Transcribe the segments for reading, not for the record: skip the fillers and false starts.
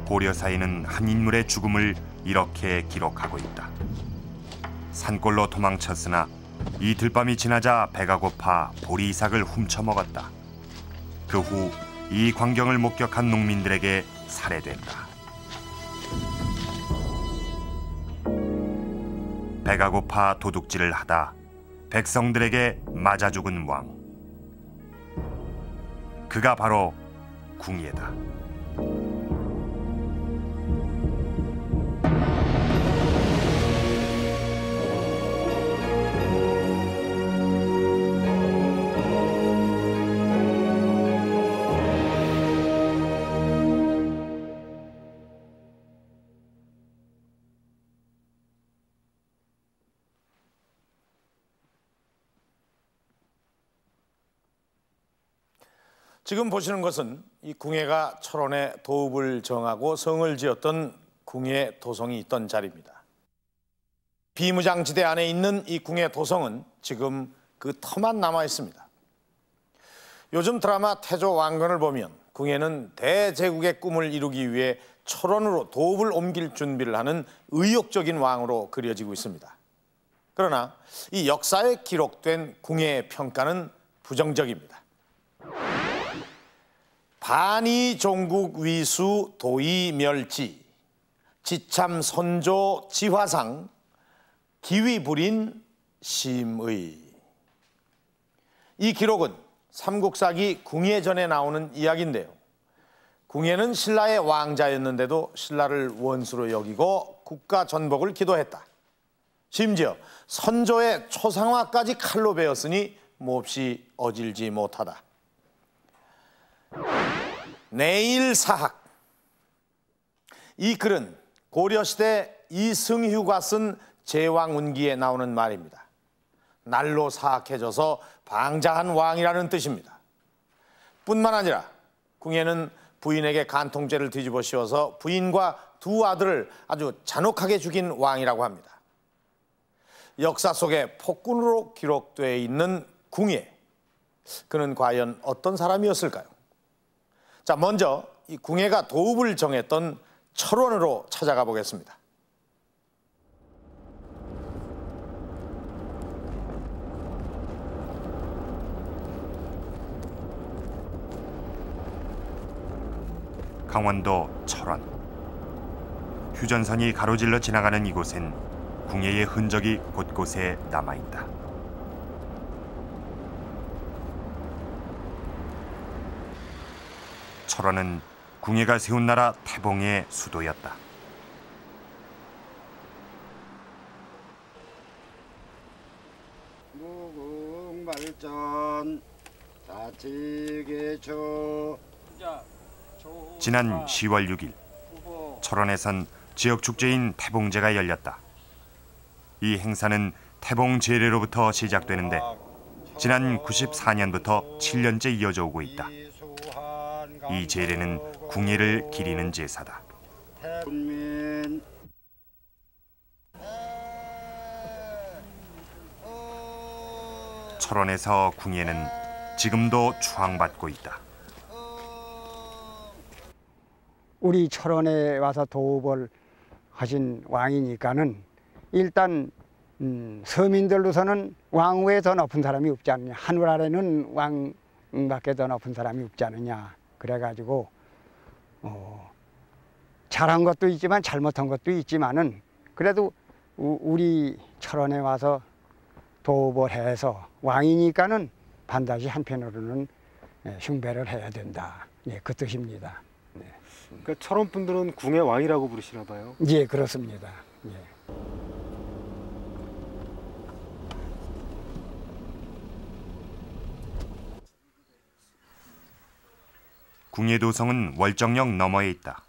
고려사에는 한 인물의 죽음을 이렇게 기록하고 있다. 산골로 도망쳤으나 이 들밤이 지나자 배가 고파 보리이삭을 훔쳐 먹었다. 그 후 이 광경을 목격한 농민들에게 살해된다. 배가 고파 도둑질을 하다 백성들에게 맞아 죽은 왕. 그가 바로 궁예다. 지금 보시는 것은 이 궁예가 철원에 도읍을 정하고 성을 지었던 궁예 도성이 있던 자리입니다. 비무장지대 안에 있는 이 궁예 도성은 지금 그 터만 남아 있습니다. 요즘 드라마 태조 왕건을 보면 궁예는 대제국의 꿈을 이루기 위해 철원으로 도읍을 옮길 준비를 하는 의욕적인 왕으로 그려지고 있습니다. 그러나 이 역사에 기록된 궁예의 평가는 부정적입니다. 반이 종국 위수 도의멸지 지참 선조 지화상 기위불인 심의. 이 기록은 삼국사기 궁예전에 나오는 이야기인데요. 궁예는 신라의 왕자였는데도 신라를 원수로 여기고 국가 전복을 기도했다. 심지어 선조의 초상화까지 칼로 베었으니 몹시 어질지 못하다. 내일사학. 이 글은 고려시대 이승휴가 쓴 제왕운기에 나오는 말입니다. 날로 사악해져서 방자한 왕이라는 뜻입니다. 뿐만 아니라 궁예는 부인에게 간통죄를 뒤집어 씌워서 부인과 두 아들을 아주 잔혹하게 죽인 왕이라고 합니다. 역사 속에 폭군으로 기록되어 있는 궁예. 그는 과연 어떤 사람이었을까요? 자, 먼저 이 궁예가 도읍을 정했던 철원으로 찾아가 보겠습니다. 강원도 철원. 휴전선이 가로질러 지나가는 이곳엔 궁예의 흔적이 곳곳에 남아있다. 철원은 궁예가 세운 나라 태봉의 수도였다. 무궁발전 자치계초. 지난 10월 6일 철원에선 지역 축제인 태봉제가 열렸다. 이 행사는 태봉 제례로부터 시작되는데 지난 94년부터 7년째 이어져 오고 있다. 이 제례는 궁예를 기리는 제사다. 철원에서 궁예는 지금도 추앙받고 있다. 우리 철원에 와서 도읍을 하신 왕이니까는 일단 서민들로서는 왕 외에 더 높은 사람이 없지 않느냐. 하늘 아래는 왕밖에 더 높은 사람이 없지 않느냐. 그래가지고 잘한 것도 있지만 잘못한 것도 있지만은 그래도 우리 철원에 와서 도읍을 해서 왕이니까는 반드시 한편으로는 흉배를 해야 된다. 예, 그 뜻입니다. 네. 그러니까 철원 분들은 궁예 왕이라고 부르시나 봐요. 예, 그렇습니다. 예. 궁예도성은 월정역 너머에 있다.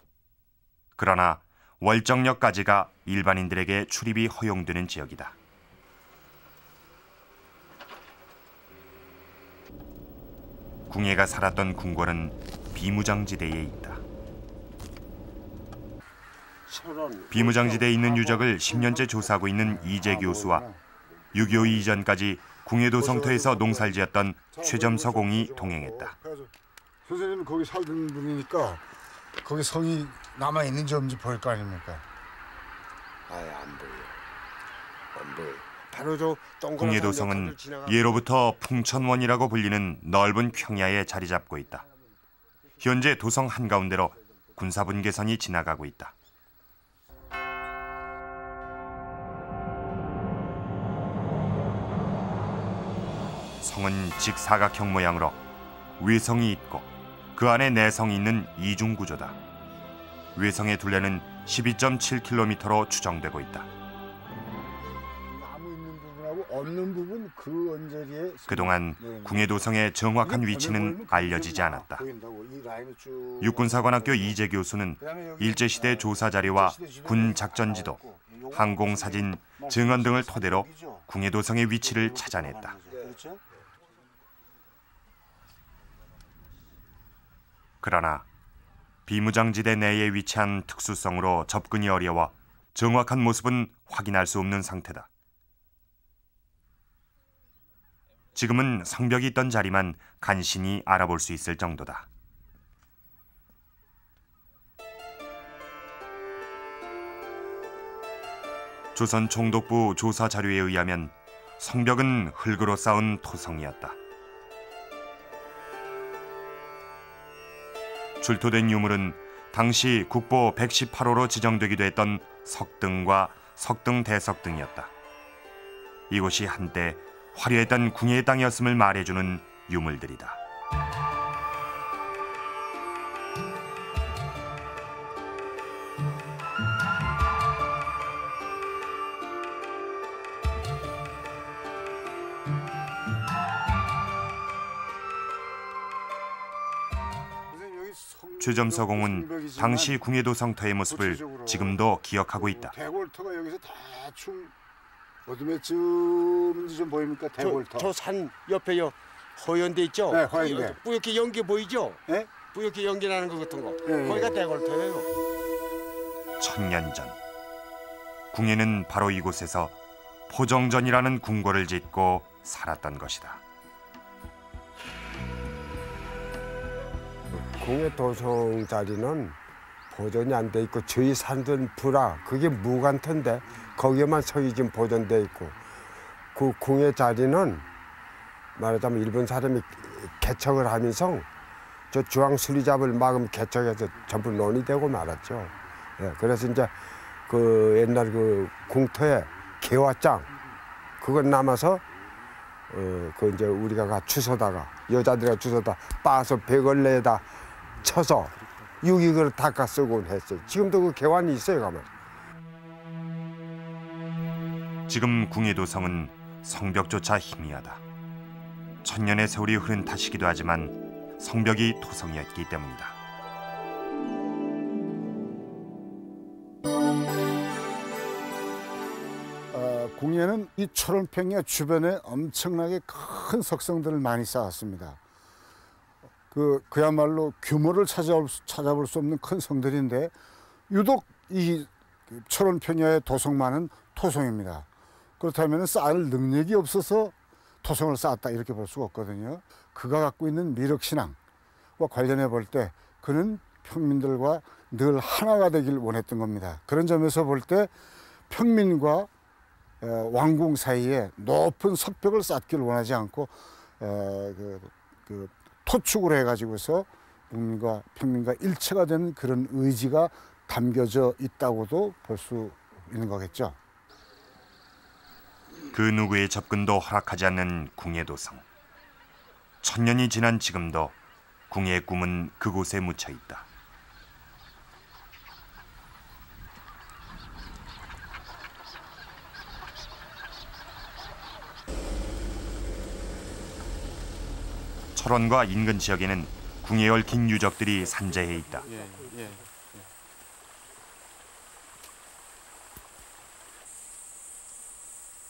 그러나 월정역까지가 일반인들에게 출입이 허용되는 지역이다. 궁예가 살았던 궁궐은 비무장지대에 있다. 비무장지대에 있는 유적을 10년째 조사하고 있는 이재 교수와 6.25 이전까지 궁예도 성터에서 농사를 지었던 최점서 공이 동행했다. 선생님은 거기 살던 분이니까 거기 성이 남아 있는지 없는지 보일 거 아닙니까? 아예 안 보여. 안 보여. 바로 저 동그란 궁예도성은 예로부터 풍천원이라고 불리는 넓은 평야에 자리 잡고 있다. 현재 도성 한가운데로 군사분계선이 지나가고 있다. 성은 직사각형 모양으로 외성이 있고 그 안에 내성이 있는 이중구조다. 외성의 둘레는 12.7km로 추정되고 있다. 나무 있는 부분하고 없는 부분 그 언저리에 그동안 궁예도성의 정확한 위치는 알려지지 않았다. 육군사관학교 이재 교수는 일제시대 조사 자료와 군 작전지도, 항공사진, 증언 등을 토대로 궁예도성의 위치를 찾아냈다. 그러나 비무장지대 내에 위치한 특수성으로 접근이 어려워 정확한 모습은 확인할 수 없는 상태다. 지금은 성벽이 있던 자리만 간신히 알아볼 수 있을 정도다. 조선 총독부 조사 자료에 의하면 성벽은 흙으로 쌓은 토성이었다. 출토된 유물은 당시 국보 118호로 지정되기도 했던 석등과 석등대석 등이었다. 이곳이 한때 화려했던 궁예의 땅이었음을 말해주는 유물들이다. 최점서공은 당시 궁예도성터의 모습을 지금도 기억하고 있다. 대골터가 여기서 대충 어디쯤인지 좀 보입니까? 대골터. 저 산 옆에 허연 데 있죠? 네, 허연 데. 뿌옇게 연기 보이죠? 네? 뿌옇게 연기 나는 것 같은 거. 네, 거기가 네. 대골터예요. 1000년 전 궁예는 바로 이곳에서 포정전이라는 궁궐을 짓고 살았던 것이다. 궁예도성 자리는 보존이 안 돼 있고 저희 산전 불화 그게 무간터인데 거기에만 성이 지금 보존돼 있고 그 궁예 자리는 말하자면 일본 사람이 개척을 하면서 저 중앙 수리잡을 막으면 개척해서 전부 논의되고 말았죠. 예, 그래서 이제 그 옛날 그 궁터에 개화장 그건 남아서 그 이제 우리가 가 주워다가 여자들이 주워다 빠서 백월내에다 쳐서 유기를 닦아 쓰곤 했어요. 지금도 그 개환이 있어요, 가면. 지금 궁예도성은 성벽조차 희미하다. 천년의 세월이 흐른 탓이기도 하지만 성벽이 토성이었기 때문이다. 궁예는 이 초롱평야 주변에 엄청나게 큰 석성들을 많이 쌓았습니다. 그야말로 규모를 찾아볼 수 없는 큰 성들인데 유독 이 초롱평야의 도성만은 토성입니다. 그렇다면 쌓을 능력이 없어서 토성을 쌓았다 이렇게 볼 수가 없거든요. 그가 갖고 있는 미륵신앙과 관련해 볼 때 그는 평민들과 늘 하나가 되길 원했던 겁니다. 그런 점에서 볼 때 평민과 왕궁 사이에 높은 석벽을 쌓기를 원하지 않고 토축을 해가지고서 국민과 평민과 일체가 되는 그런 의지가 담겨져 있다고도 볼 수 있는 거겠죠. 그 누구의 접근도 허락하지 않는 궁예도성. 1000년이 지난 지금도 궁예의 꿈은 그곳에 묻혀 있다. 철원과 인근 지역에는 궁예에 얽힌 유적들이 산재해 있다.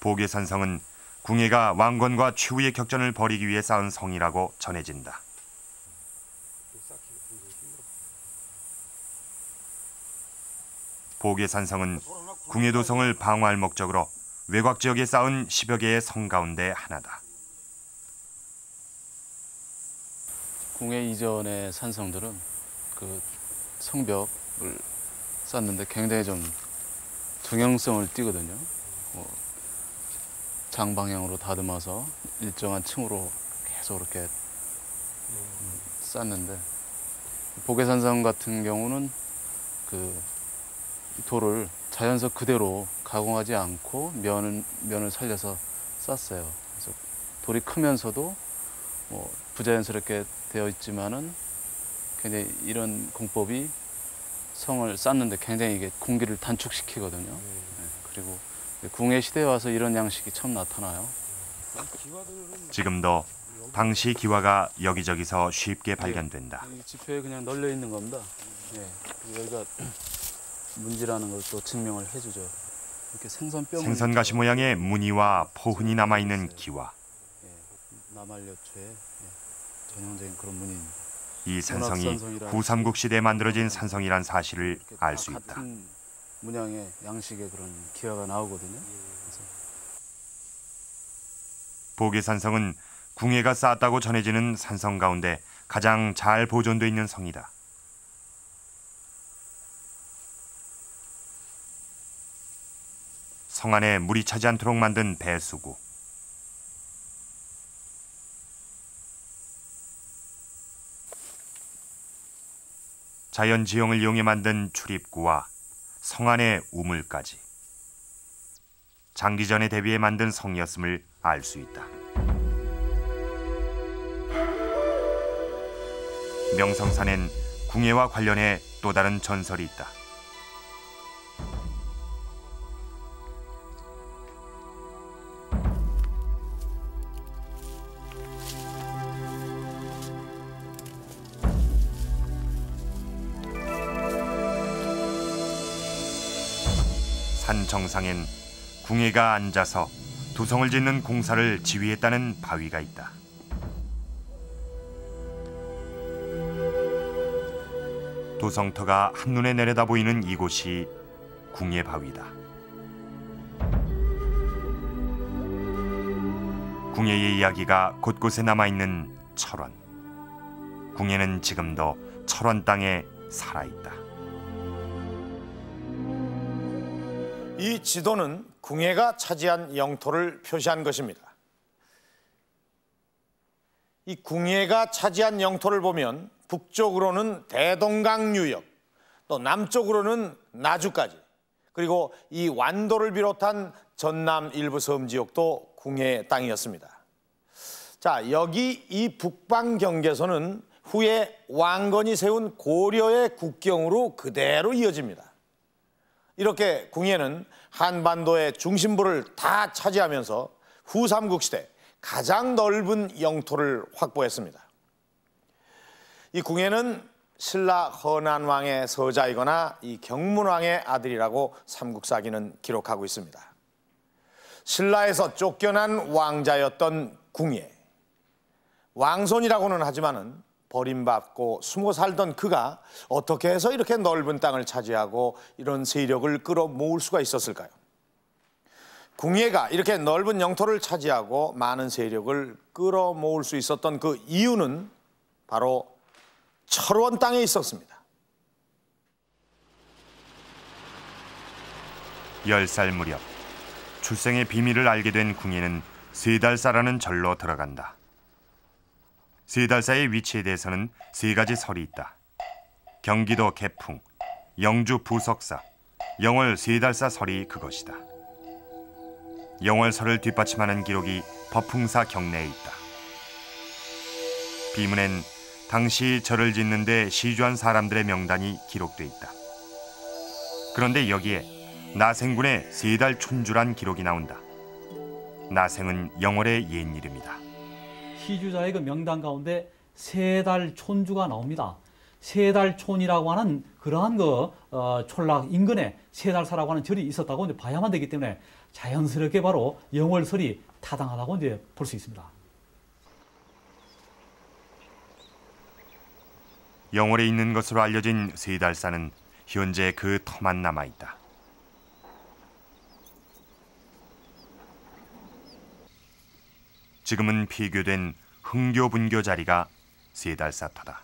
보계산성은 궁예가 왕건과 최후의 격전을 벌이기 위해 쌓은 성이라고 전해진다. 보계산성은 궁예도성을 방어할 목적으로 외곽 지역에 쌓은 10여 개의 성 가운데 하나다. 궁예 이전의 산성들은 성벽을 쌓는데 굉장히 좀 정형성을 띠거든요. 장방향으로 다듬어서 일정한 층으로 계속 이렇게 쌓는데, 보계산성 같은 경우는 그 돌을 자연석 그대로 가공하지 않고 면을 살려서 쌌어요. 그래서 돌이 크면서도 부자연스럽게 되어 있지만은 굉장히 이런 공법이 성을 쌓는데 굉장히 이게 공기를 단축시키거든요. 네, 그리고 궁예 시대에 와서 이런 양식이 처음 나타나요. 지금도 당시 기와가 여기저기서 쉽게 발견된다. 이 지표에 그냥 널려 있는 겁니다. 네, 여기가 문지라는 걸 또 증명을 해주죠. 이렇게 생선가시 모양의 무늬와 포흔이 남아있는 기와. 남한여초의 전형적인 그런 무늬입니다. 이 산성이 후삼국 시대에 만들어진 산성이란 사실을 알 수 있다. 같은 문양의 양식의 그런 기와가 나오거든요. 보계산성은 궁예가 쌓았다고 전해지는 산성 가운데 가장 잘 보존돼 있는 성이다. 성 안에 물이 차지 않도록 만든 배수구. 자연 지형을 이용해 만든 출입구와 성 안의 우물까지. 장기전에 대비해 만든 성이었음을 알 수 있다. 명성산엔 궁예와 관련해 또 다른 전설이 있다. 산 정상엔 궁예가 앉아서 도성을 짓는 공사를 지휘했다는 바위가 있다. 도성터가 한눈에 내려다 보이는 이곳이 궁예 바위다. 궁예의 이야기가 곳곳에 남아있는 철원. 궁예는 지금도 철원 땅에 살아있다. 이 지도는 궁예가 차지한 영토를 표시한 것입니다. 이 궁예가 차지한 영토를 보면 북쪽으로는 대동강 유역, 또 남쪽으로는 나주까지, 그리고 이 완도를 비롯한 전남 일부 섬 지역도 궁예 땅이었습니다. 자, 여기 이 북방 경계선은 후에 왕건이 세운 고려의 국경으로 그대로 이어집니다. 이렇게 궁예는 한반도의 중심부를 다 차지하면서 후삼국시대 가장 넓은 영토를 확보했습니다. 이 궁예는 신라 허난왕의 서자이거나 이 경문왕의 아들이라고 삼국사기는 기록하고 있습니다. 신라에서 쫓겨난 왕자였던 궁예. 왕손이라고는 하지만은 버림받고 숨어 살던 그가 어떻게 해서 이렇게 넓은 땅을 차지하고 이런 세력을 끌어모을 수가 있었을까요? 궁예가 이렇게 넓은 영토를 차지하고 많은 세력을 끌어모을 수 있었던 그 이유는 바로 철원 땅에 있었습니다. 10살 무렵 출생의 비밀을 알게 된 궁예는 세달사라는 절로 들어간다. 세달사의 위치에 대해서는 세 가지 설이 있다. 경기도 개풍, 영주 부석사, 영월 세달사 설이 그것이다. 영월설을 뒷받침하는 기록이 법풍사 경내에 있다. 비문엔 당시 절을 짓는 데 시주한 사람들의 명단이 기록돼 있다. 그런데 여기에 나생군의 세달 촌주란 기록이 나온다. 나생은 영월의 옛 이름이다. 시주자의 그 명단 가운데 세달 촌주가 나옵니다. 세달촌이라고 하는 그러한 촌락 인근에 세달사라고 하는 절이 있었다고 이제 봐야만 되기 때문에 자연스럽게 바로 영월설이 타당하다고 이제 볼 수 있습니다. 영월에 있는 것으로 알려진 세달사는 현재 그 터만 남아 있다. 지금은 폐교된 흥교 분교 자리가 세달사터다.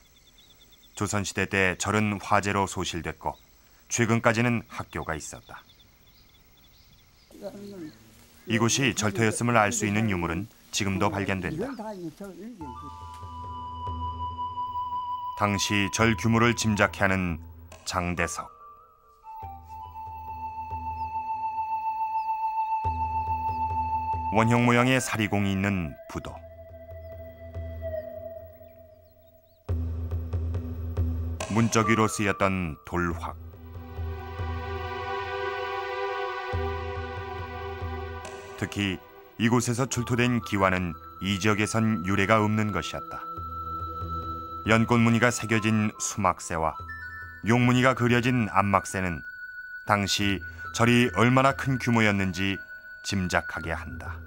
조선시대 때 절은 화재로 소실됐고 최근까지는 학교가 있었다. 이곳이 절터였음을 알 수 있는 유물은 지금도 발견된다. 당시 절 규모를 짐작케 하는 장대석. 원형 모양의 사리공이 있는 부도. 문짝위로 쓰였던 돌확. 특히 이곳에서 출토된 기와는 이 지역에선 유래가 없는 것이었다. 연꽃무늬가 새겨진 수막새와 용무늬가 그려진 안막새는 당시 절이 얼마나 큰 규모였는지 짐작하게 한다.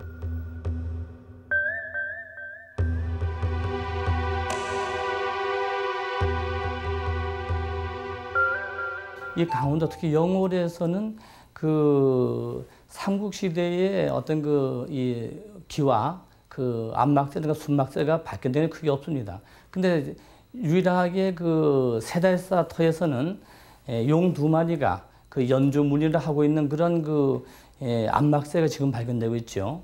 이 강원도 특히 영월에서는 그 삼국시대의 어떤 이 기와 그 안막새나 순막새가 발견되는 크게 없습니다. 근데 유일하게 그 세달사 터에서는 용 2마리가 그 연주무늬를 하고 있는 그런 그 안막새가 지금 발견되고 있죠.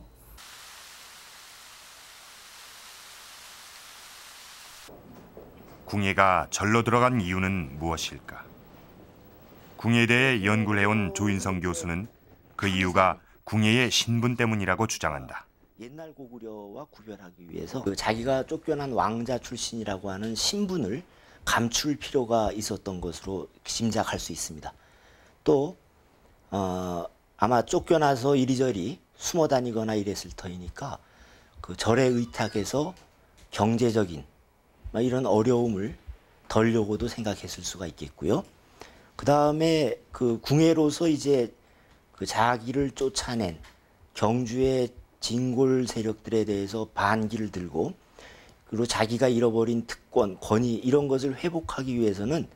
궁예가 절로 들어간 이유는 무엇일까? 궁예에 대해 연구를 해온 조인성 교수는 그 이유가 궁예의 신분 때문이라고 주장한다. 옛날 고구려와 구별하기 위해서 자기가 쫓겨난 왕자 출신이라고 하는 신분을 감출 필요가 있었던 것으로 짐작할 수 있습니다. 또 아마 쫓겨나서 이리저리 숨어 다니거나 이랬을 터이니까 그 절에 의탁해서 경제적인 이런 어려움을 덜려고도 생각했을 수가 있겠고요. 그 다음에 그 궁예로서 이제 그 자기를 쫓아낸 경주의 진골 세력들에 대해서 반기를 들고 그리고 자기가 잃어버린 특권, 권위 이런 것을 회복하기 위해서는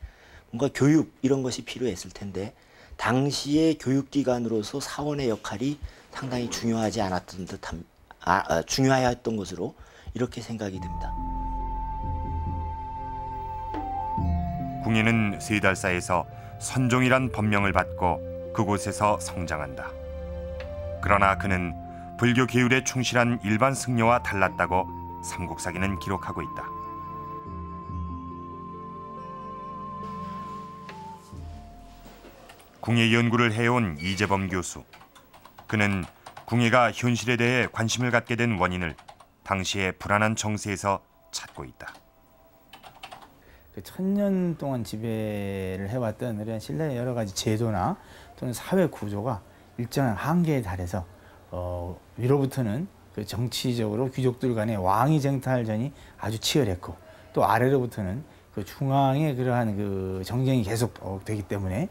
뭔가 교육 이런 것이 필요했을 텐데 당시의 교육기관으로서 사원의 역할이 상당히 중요하지 않았던 듯한 중요했던 것으로 이렇게 생각이 듭니다. 궁예는 세달사에서 선종이란 법명을 받고 그곳에서 성장한다. 그러나 그는 불교 계율에 충실한 일반 승려와 달랐다고 삼국사기는 기록하고 있다. 궁예 연구를 해온 이재범 교수. 그는 궁예가 현실에 대해 관심을 갖게 된 원인을 당시의 불안한 정세에서 찾고 있다. 1000년 동안 지배를 해왔던 이런 신라의 여러 가지 제도나 또는 사회 구조가 일정한 한계에 달해서 위로부터는 그 정치적으로 귀족들 간의 왕위 쟁탈전이 아주 치열했고 또 아래로부터는 그 중앙의 그러한 그 정쟁이 계속 되기 때문에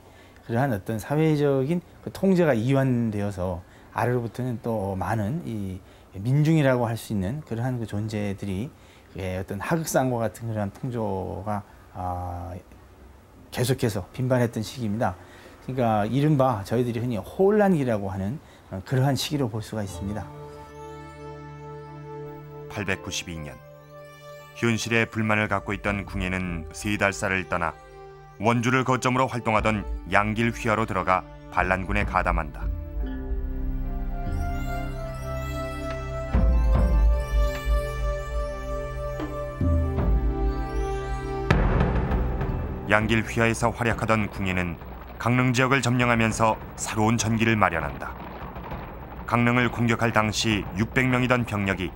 그러한 어떤 사회적인 그 통제가 이완되어서 아래로부터는 또 많은 이 민중이라고 할 수 있는 그러한 그 존재들이 어떤 하극상과 같은 그러한 풍조가 계속해서 빈발했던 시기입니다. 그러니까 이른바 저희들이 흔히 혼란기라고 하는 그러한 시기로 볼 수가 있습니다. 892년 현실에 불만을 갖고 있던 궁예는 세달사를 떠나 원주를 거점으로 활동하던 양길 휘하로 들어가 반란군에 가담한다. 양길 휘하에서 활약하던 궁예는 강릉 지역을 점령하면서 새로운 전기를 마련한다. 강릉을 공격할 당시 600명이던 병력이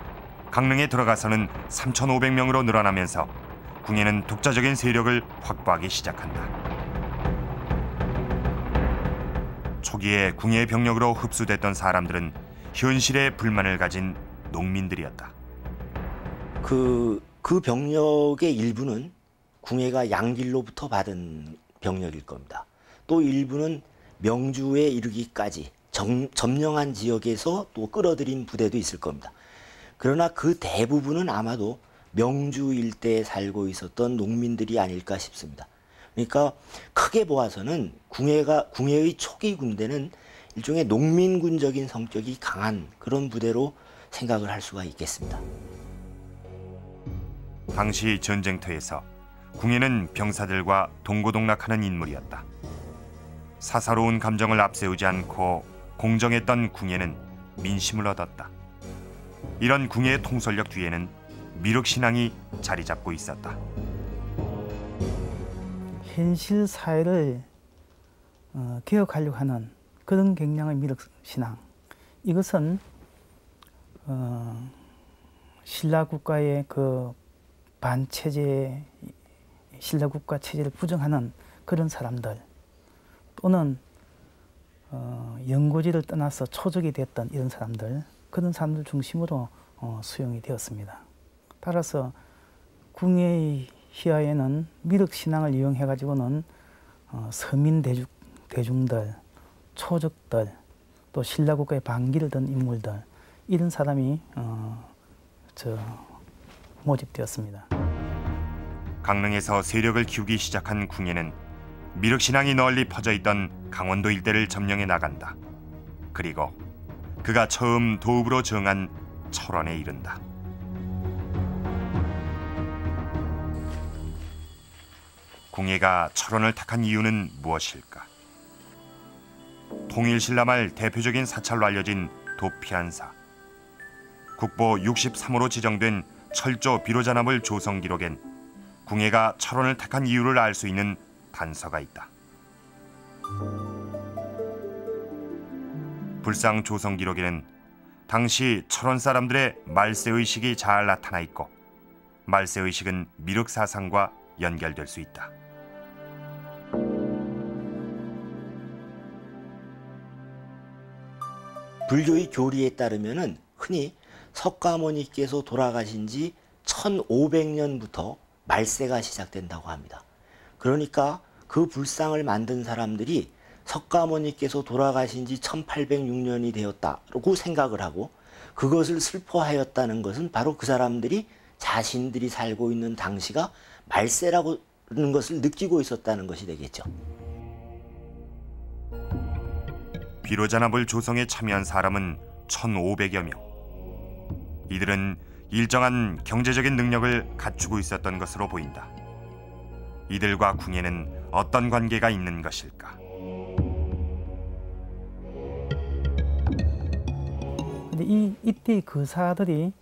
강릉에 들어가서는 3,500명으로 늘어나면서 궁예는 독자적인 세력을 확보하기 시작한다. 초기에 궁예 병력으로 흡수됐던 사람들은 현실에 불만을 가진 농민들이었다. 그 병력의 일부는 궁예가 양길로부터 받은 병력일 겁니다. 또 일부는 명주에 이르기까지 점령한 지역에서 또 끌어들인 부대도 있을 겁니다. 그러나 그 대부분은 아마도 명주 일대에 살고 있었던 농민들이 아닐까 싶습니다. 그러니까 크게 보아서는 궁예의 초기 군대는 일종의 농민군적인 성격이 강한 그런 부대로 생각을 할 수가 있겠습니다. 당시 전쟁터에서 궁예는 병사들과 동고동락하는 인물이었다. 사사로운 감정을 앞세우지 않고 공정했던 궁예는 민심을 얻었다. 이런 궁예의 통솔력 뒤에는 미륵신앙이 자리 잡고 있었다. 현실 사회를 개혁하려고 하는 그런 경량의 미륵신앙, 이것은 신라 국가의 그 반체제, 신라 국가 체제를 부정하는 그런 사람들, 또는 연고지를 떠나서 초적이 됐던 이런 사람들, 그런 사람들 중심으로 수용이 되었습니다. 따라서 궁예의 희화에는 미륵신앙을 이용해가지고는 서민 대중들, 초적들, 또 신라 국가의 반기를 든 인물들, 이런 사람이 모집되었습니다. 강릉에서 세력을 키우기 시작한 궁예는 미륵신앙이 널리 퍼져 있던 강원도 일대를 점령해 나간다. 그리고 그가 처음 도읍으로 정한 철원에 이른다. 궁예가 철원을 택한 이유는 무엇일까? 통일신라 말 대표적인 사찰로 알려진 도피한사. 국보 63호로 지정된 철조 비로자나물 조성 기록엔 궁예가 철원을 택한 이유를 알 수 있는 단서가 있다. 불상 조성 기록에는 당시 철원 사람들의 말세의식이 잘 나타나 있고, 말세의식은 미륵사상과 연결될 수 있다. 불교의 교리에 따르면은 흔히 석가모니께서 돌아가신 지 1500년부터 말세가 시작된다고 합니다. 그러니까 그 불상을 만든 사람들이 석가모니께서 돌아가신 지 1806년이 되었다고 생각을 하고, 그것을 슬퍼하였다는 것은 바로 그 사람들이 자신들이 살고 있는 당시가 말세라는 것을 느끼고 있었다는 것이 되겠죠. 비로자나물 조성에 참여한 사람은 1,500여 명. 이들은 일정한 경제적인 능력을 갖추고 있었던 것으로 보인다. 이들과 궁예는 어떤 관계가 있는 것일까? 근데 이때 거사들이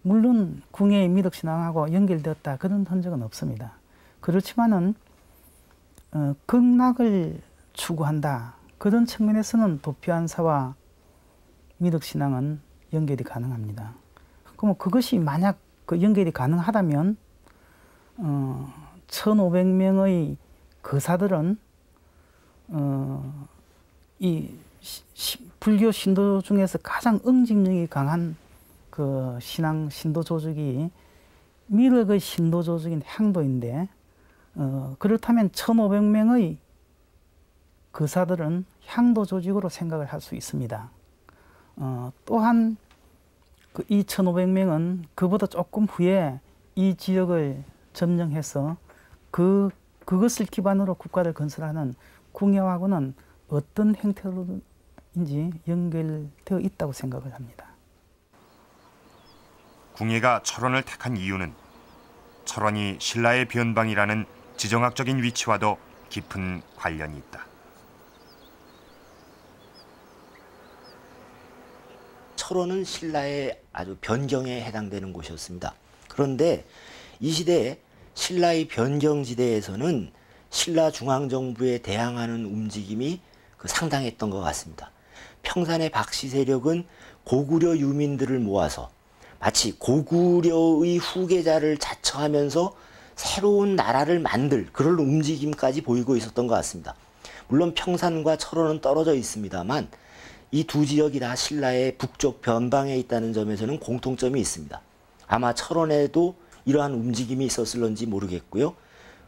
물론 궁예의 미륵신앙하고 연결되었다, 그런 흔적은 없습니다. 그렇지만은 극락을 추구한다, 그런 측면에서는 도피한사와 미륵신앙은 연결이 가능합니다. 그럼 그것이 만약 그 연결이 가능하다면 1,500명의 거사들은 이 불교 신도 중에서 가장 응집력이 강한 그 신앙 신도 조직이 미륵의 신도 조직인 향도인데, 그렇다면 1,500명의 거사들은 향도 조직으로 생각을 할 수 있습니다. 또한 그 2,500명은 그보다 조금 후에 이 지역을 점령해서 그것을 기반으로 국가를 건설하는 궁예하고는 어떤 형태로인지 연결되어 있다고 생각을 합니다. 궁예가 철원을 택한 이유는 철원이 신라의 변방이라는 지정학적인 위치와도 깊은 관련이 있다. 철원은 신라의 아주 변경에 해당되는 곳이었습니다. 그런데 이 시대에 신라의 변경지대에서는 신라 중앙정부에 대항하는 움직임이 상당했던 것 같습니다. 평산의 박씨 세력은 고구려 유민들을 모아서 마치 고구려의 후계자를 자처하면서 새로운 나라를 만들 그런 움직임까지 보이고 있었던 것 같습니다. 물론 평산과 철원은 떨어져 있습니다만 이 두 지역이 다 신라의 북쪽 변방에 있다는 점에서는 공통점이 있습니다. 아마 철원에도 이러한 움직임이 있었을런지 모르겠고요.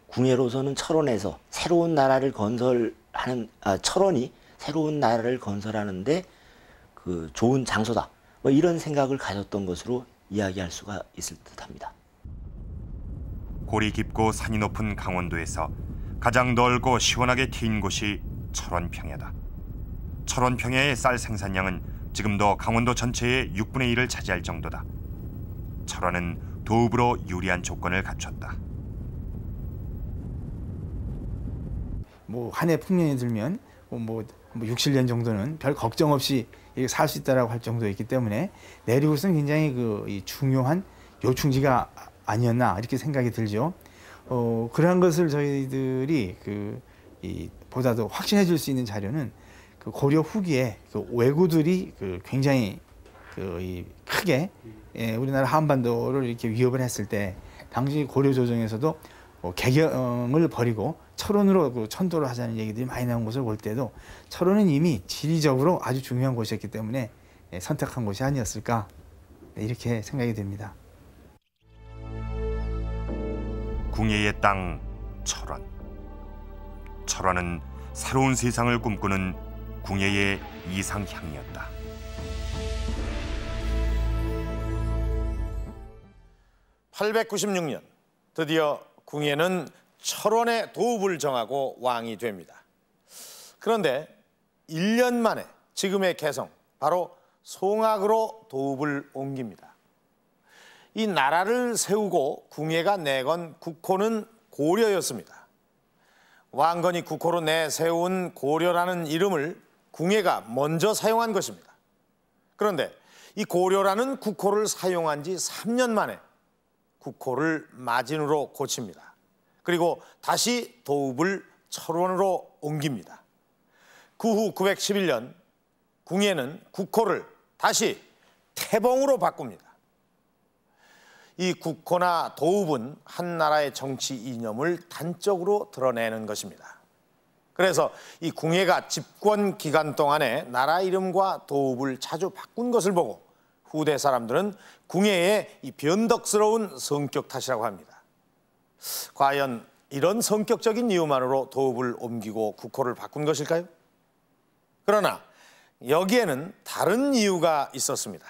궁예로서는 철원에서 새로운 나라를 건설하는 철원이 새로운 나라를 건설하는데 그 좋은 장소다, 뭐 이런 생각을 가졌던 것으로 이야기할 수가 있을 듯합니다. 골이 깊고 산이 높은 강원도에서 가장 넓고 시원하게 트인 곳이 철원평야다. 철원평야의 쌀 생산량은 지금도 강원도 전체의 6분의 1을 차지할 정도다. 철원은 도읍으로 유리한 조건을 갖췄다. 뭐 한 해 풍년이 들면 뭐 6, 7년 정도는 별 걱정 없이 살 수 있다라고 할 정도였기 때문에 내륙으로서는 굉장히 이 중요한 요충지가 아니었나 이렇게 생각이 들죠. 그러한 것을 저희들이 보다 더 확신해 줄 수 있는 자료는 고려 후기에 왜구들이 굉장히 크게 우리나라 한반도를 이렇게 위협을 했을 때 당시 고려 조정에서도 개경을 버리고 철원으로 천도를 하자는 얘기들이 많이 나온 것을 볼 때도 철원은 이미 지리적으로 아주 중요한 곳이었기 때문에 선택한 곳이 아니었을까 이렇게 생각이 됩니다. 궁예의 땅 철원. 철원은 새로운 세상을 꿈꾸는 궁예의 이상향이었다. (896년) 드디어 궁예는 철원의 도읍을 정하고 왕이 됩니다. 그런데 1년 만에 지금의 개성, 바로 송악으로 도읍을 옮깁니다. 이 나라를 세우고 궁예가 내건 국호는 고려였습니다. 왕건이 국호로 내세운 고려라는 이름을 궁예가 먼저 사용한 것입니다. 그런데 이 고려라는 국호를 사용한 지 3년 만에 국호를 마진으로 고칩니다. 그리고 다시 도읍을 철원으로 옮깁니다. 그 후 911년 궁예는 국호를 다시 태봉으로 바꿉니다. 이 국호나 도읍은 한 나라의 정치 이념을 단적으로 드러내는 것입니다. 그래서 이 궁예가 집권 기간 동안에 나라 이름과 도읍을 자주 바꾼 것을 보고 후대 사람들은 궁예의 이 변덕스러운 성격 탓이라고 합니다. 과연 이런 성격적인 이유만으로 도읍을 옮기고 국호를 바꾼 것일까요? 그러나 여기에는 다른 이유가 있었습니다.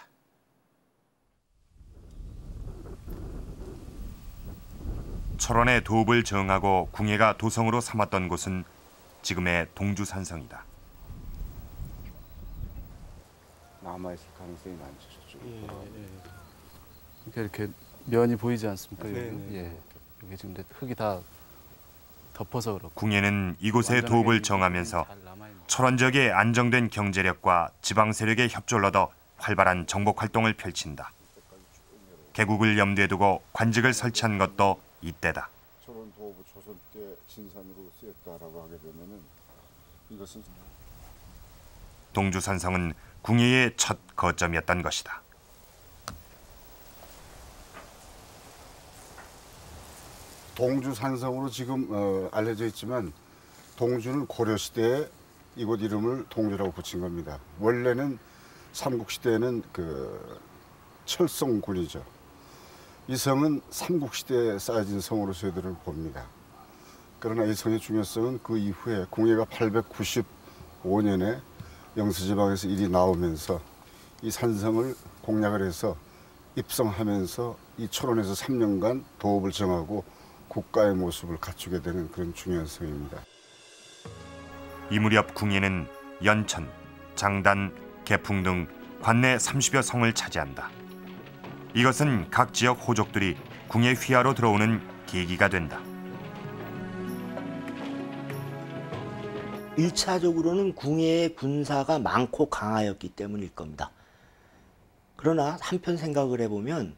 철원의 도읍을 정하고 궁예가 도성으로 삼았던 곳은 지금의 동주산성이다. 남아있을 가능성이 많죠. 저쪽에. 이렇게 면이 보이지 않습니까? 여기 지금 흙이 다 덮어서 그렇고. 궁예는 이곳의 도읍을 정하면서 철원 지역의 안정된 경제력과 지방 세력의 협조를 얻어 활발한 정복 활동을 펼친다. 개국을 염두에 두고 관직을 설치한 것도 이때다. 철원 도읍을 조선 때 진산으로 쓰였다라고 하게 되면은 이것은 동주산성은 궁예의 첫 거점이었던 것이다. 동주산성으로 지금 알려져 있지만 동주는 고려시대에 이곳 이름을 동주라고 붙인 겁니다. 원래는 삼국시대에는 철성군이죠. 이 성은 삼국시대에 쌓여진 성으로 저희들은 봅니다. 그러나 이 성의 중요성은 그 이후에 궁예가 895년에 영수지방에서 일이 나오면서 이 산성을 공략을 해서 입성하면서 이 철원에서 3년간 도읍을 정하고 국가의 모습을 갖추게 되는 그런 중요한 성입니다. 이 무렵 궁예는 연천, 장단, 개풍 등 관내 30여 성을 차지한다. 이것은 각 지역 호족들이 궁예 휘하로 들어오는 계기가 된다. 1차적으로는 궁예의 군사가 많고 강하였기 때문일 겁니다. 그러나 한편 생각을 해보면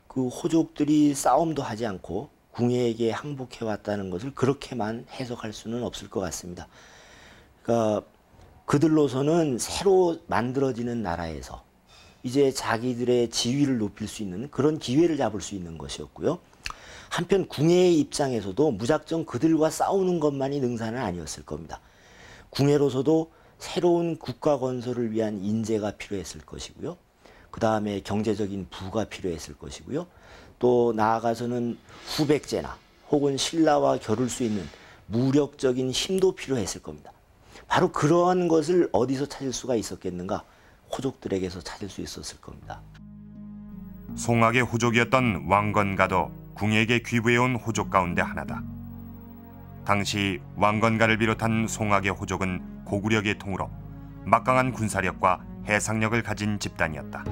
그 호족들이 싸움도 하지 않고 궁예에게 항복해왔다는 것을 그렇게만 해석할 수는 없을 것 같습니다. 그러니까 그들로서는 새로 만들어지는 나라에서 이제 자기들의 지위를 높일 수 있는 그런 기회를 잡을 수 있는 것이었고요. 한편 궁예의 입장에서도 무작정 그들과 싸우는 것만이 능사는 아니었을 겁니다. 궁예로서도 새로운 국가 건설을 위한 인재가 필요했을 것이고요. 그 다음에 경제적인 부가 필요했을 것이고요. 또 나아가서는 후백제나 혹은 신라와 겨룰 수 있는 무력적인 힘도 필요했을 겁니다. 바로 그러한 것을 어디서 찾을 수가 있었겠는가? 호족들에게서 찾을 수 있었을 겁니다. 송악의 호족이었던 왕건가도 궁예에게 귀부해온 호족 가운데 하나다. 당시 왕건가를 비롯한 송악의 호족은 고구려계 통으로 막강한 군사력과 해상력을 가진 집단이었다.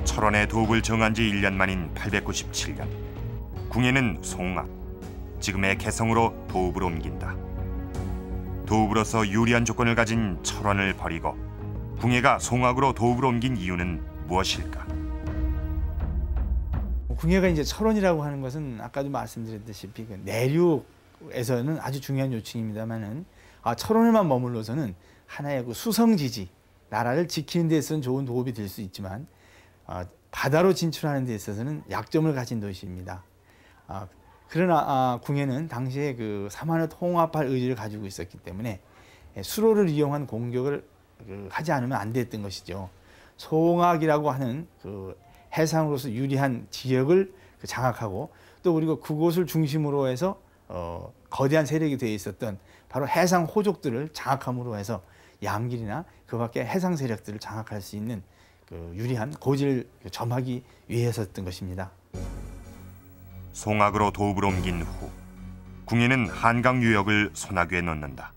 철원의 도읍을 정한 지 1년 만인 897년 궁예는 송악, 지금의 개성으로 도읍으로 옮긴다. 도읍으로서 유리한 조건을 가진 철원을 버리고 궁예가 송악으로 도읍으로 옮긴 이유는 무엇일까? 궁예가 이제 철원이라고 하는 것은 아까도 말씀드렸다시피 그 내륙에서는 아주 중요한 요충입니다만은 철원에만 머물러서는 하나의 그 수성지지, 나라를 지키는 데 있어서는 좋은 도읍이 될 수 있지만 바다로 진출하는 데 있어서는 약점을 가진 도시입니다. 그러나 궁예는 당시에 그 삼한을 통합할 의지를 가지고 있었기 때문에 수로를 이용한 공격을 하지 않으면 안 됐던 것이죠. 송악이라고 하는 그 해상으로서 유리한 지역을 장악하고 또 그리고 그곳을 중심으로 해서 거대한 세력이 되어 있었던 바로 해상 호족들을 장악함으로 해서 양길이나 그 밖에 해상 세력들을 장악할 수 있는 그 유리한 고지를 점하기 위해서였던 것입니다. 송악으로 도읍으로 옮긴 후 궁예는 한강 유역을 손아귀에 넣는다.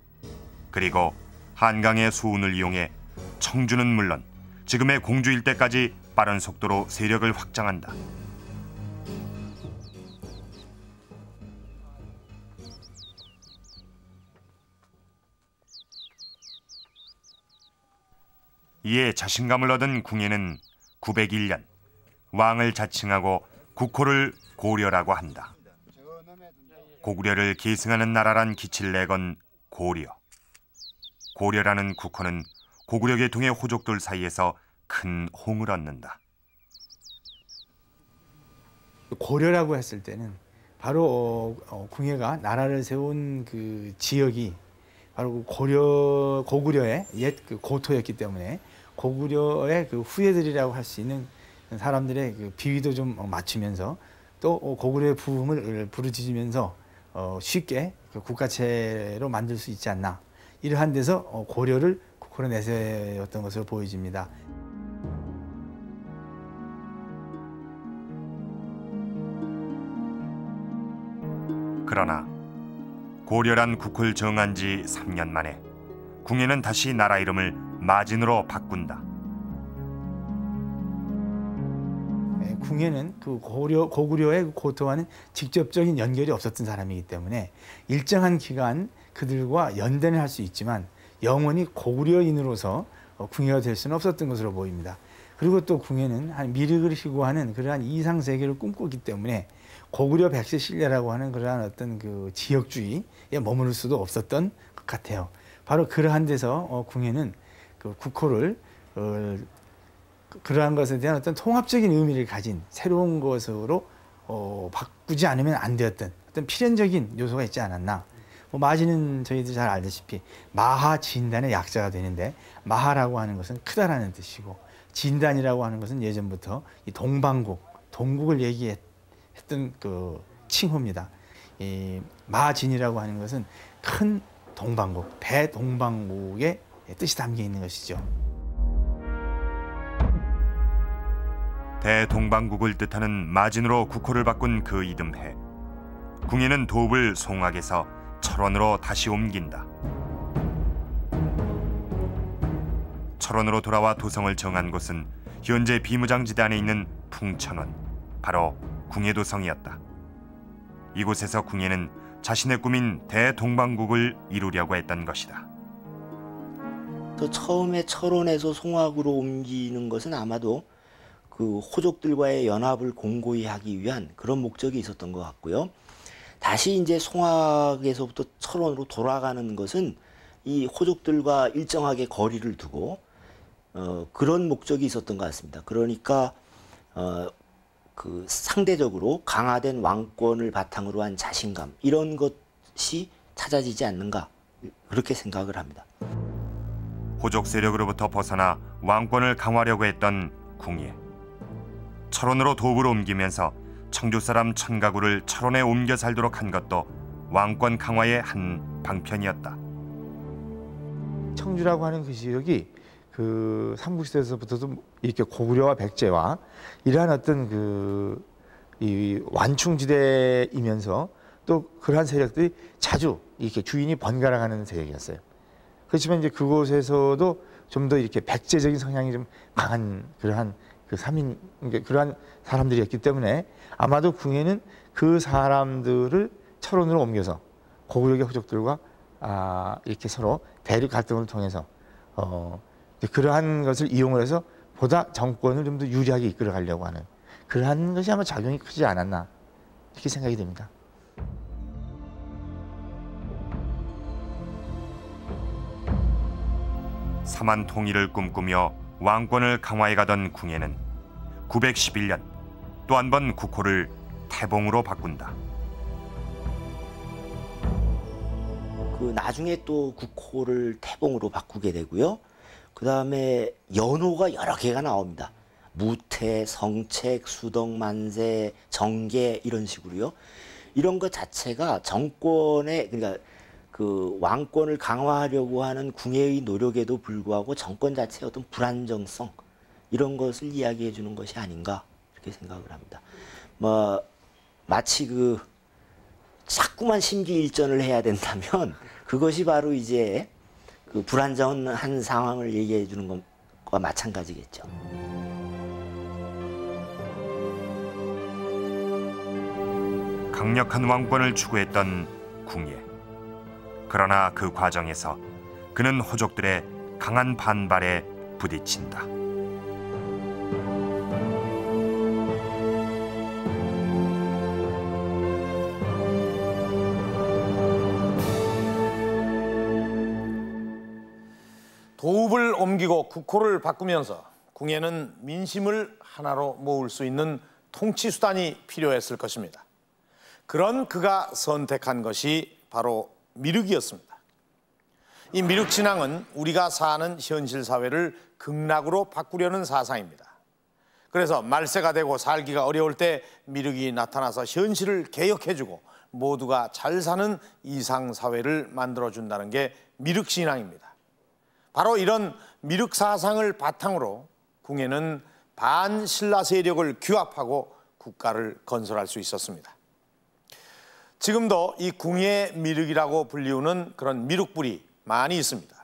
그리고 한강의 수운을 이용해 청주는 물론 지금의 공주 일대까지 빠른 속도로 세력을 확장한다. 이에 자신감을 얻은 궁예는 901년 왕을 자칭하고 국호를 고려라고 한다. 고구려를 계승하는 나라란 기치를 내건 고려. 고려라는 국호는 고구려 계통의 호족들 사이에서 큰 홍을 얻는다. 고려라고 했을 때는 바로 궁예가 나라를 세운 그 지역이 바로 고구려의 옛 그 고토였기 때문에 고구려의 그 후예들이라고 할 수 있는 사람들의 그 비위도 좀 맞추면서 또 고구려의 부흥을 부르짖으면서 쉽게 그 국가체로 만들 수 있지 않나, 이러한 데서 고려를 국호로 내세웠던 것으로 보여집니다. 그러나 고려란 국호를 정한 지 3년 만에 궁예는 다시 나라 이름을 마진으로 바꾼다. 궁예는 그 고구려의 고토와는 직접적인 연결이 없었던 사람이기 때문에 일정한 기간 그들과 연대는 할 수 있지만 영원히 고구려인으로서 궁예가 될 수는 없었던 것으로 보입니다. 그리고 또 궁예는 한 미륵을 희구하는 그러한 이상 세계를 꿈꾸기 때문에 고구려 백세 신라라고 하는 그러한 어떤 그 지역주의에 머무를 수도 없었던 것 같아요. 바로 그러한 데서 궁예는 그 국호를 그러한 것에 대한 어떤 통합적인 의미를 가진 새로운 것으로 바꾸지 않으면 안 되었던 어떤 필연적인 요소가 있지 않았나. 마진은 저희들 잘 알다시피 마하 진단의 약자가 되는데, 마하라고 하는 것은 크다라는 뜻이고 진단이라고 하는 것은 예전부터 이 동방국, 동국을 얘기했던 그 칭호입니다. 이 마진이라고 하는 것은 큰 동방국, 대동방국의 뜻이 담겨 있는 것이죠. 대동방국을 뜻하는 마진으로 국호를 바꾼 그 이듬해 궁예는 도읍을 송악에서 철원으로 다시 옮긴다. 철원으로 돌아와 도성을 정한 곳은 현재 비무장지대 안에 있는 풍천원, 바로 궁예도성이었다. 이곳에서 궁예는 자신의 꿈인 대동방국을 이루려고 했던 것이다. 또 처음에 철원에서 송악으로 옮기는 것은 아마도 그 호족들과의 연합을 공고히 하기 위한 그런 목적이 있었던 것 같고요. 다시 이제 송악에서부터 철원으로 돌아가는 것은 이 호족들과 일정하게 거리를 두고 그런 목적이 있었던 것 같습니다. 그러니까 그 상대적으로 강화된 왕권을 바탕으로 한 자신감, 이런 것이 찾아지지 않는가, 그렇게 생각을 합니다. 호족 세력으로부터 벗어나 왕권을 강화하려고 했던 궁예. 철원으로 도읍을 옮기면서 청주 사람 천가구를 철원에 옮겨 살도록 한 것도 왕권 강화의 한 방편이었다. 청주라고 하는 그 지역이 그 삼국시대에서부터도 이렇게 고구려와 백제와 이러한 어떤 이 완충지대이면서 또 그러한 세력들이 자주 이렇게 주인이 번갈아가는 세력이었어요. 그렇지만 이제 그곳에서도 좀 더 이렇게 백제적인 성향이 좀 강한 그러한 그 3인 그러한 사람들이었기 때문에 아마도 궁예는 그 사람들을 철원으로 옮겨서 고구려의 호족들과 이렇게 서로 대립 갈등을 통해서 그러한 것을 이용을 해서 보다 정권을 좀 더 유리하게 이끌어 가려고 하는 그러한 것이 아마 작용이 크지 않았나 이렇게 생각이 됩니다. 삼한 통일을 꿈꾸며 왕권을 강화해가던 궁예는 911년 또 한 번 국호를 태봉으로 바꾼다. 그 나중에 또 국호를 태봉으로 바꾸게 되고요. 그 다음에 연호가 여러 개가 나옵니다. 무태, 성책, 수덕만세, 정계 이런 식으로요. 이런 것 자체가 정권의 그러니까 그 왕권을 강화하려고 하는 궁예의 노력에도 불구하고 정권 자체의 어떤 불안정성 이런 것을 이야기해 주는 것이 아닌가 이렇게 생각을 합니다. 뭐 마치 그 자꾸만 심기일전을 해야 된다면 그것이 바로 이제 그 불안정한 상황을 얘기해 주는 것과 마찬가지겠죠. 강력한 왕권을 추구했던 궁예. 그러나 그 과정에서 그는 호족들의 강한 반발에 부딪힌다. 도읍을 옮기고 국호를 바꾸면서 궁예는 민심을 하나로 모을 수 있는 통치 수단이 필요했을 것입니다. 그런 그가 선택한 것이 바로 미륵이었습니다. 이 미륵 신앙은 우리가 사는 현실 사회를 극락으로 바꾸려는 사상입니다. 그래서 말세가 되고 살기가 어려울 때 미륵이 나타나서 현실을 개혁해주고 모두가 잘 사는 이상 사회를 만들어준다는 게 미륵 신앙입니다. 바로 이런 미륵 사상을 바탕으로 궁예는 반신라 세력을 규합하고 국가를 건설할 수 있었습니다. 지금도 이 궁예 미륵이라고 불리우는 그런 미륵불이 많이 있습니다.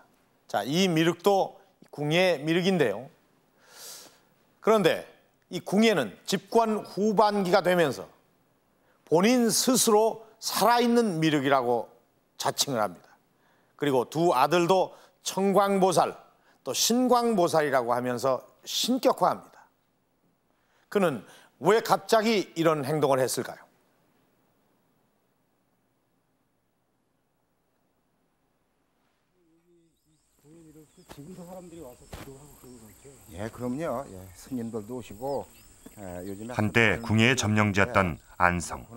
자, 이 미륵도 궁예 미륵인데요. 그런데 이 궁예는 집권 후반기가 되면서 본인 스스로 살아있는 미륵이라고 자칭을 합니다. 그리고 두 아들도 청광보살 또 신광보살이라고 하면서 신격화합니다. 그는 왜 갑자기 이런 행동을 했을까요? 지금도 사람들이 와서 기도하고 그런 거죠. 예, 그럼요. 예, 스님들도 오시고 요즘에 한때 궁예의 점령지였던 안성.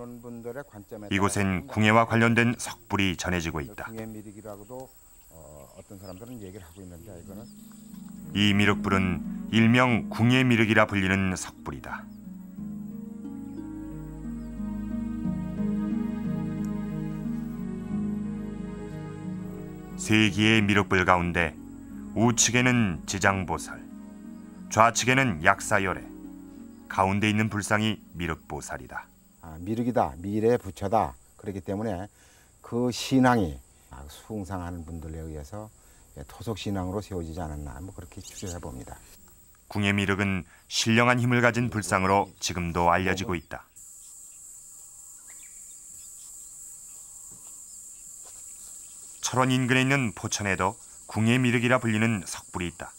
이곳엔 궁예와 관련된 석불이 전해지고 있다. 궁예 미륵이라고도 어떤 사람들은 얘기를 하고 있는데 이거는 이 미륵불은 일명 궁예 미륵이라 불리는 석불이다. 세 개의 미륵불 가운데 우측에는 지장보살, 좌측에는 약사열애, 가운데 있는 불상이 미륵보살이다. 미륵이다, 미래의 부처다. 그렇기 때문에 그 신앙이 숭상하는 분들에 의해서 토속 신앙으로 세워지지 않았나 뭐 그렇게 추정해 봅니다. 궁예 미륵은 신령한 힘을 가진 불상으로 지금도 알려지고 있다. 철원 인근에 있는 포천에도 궁예 미륵이라 불리는 석불이 있다.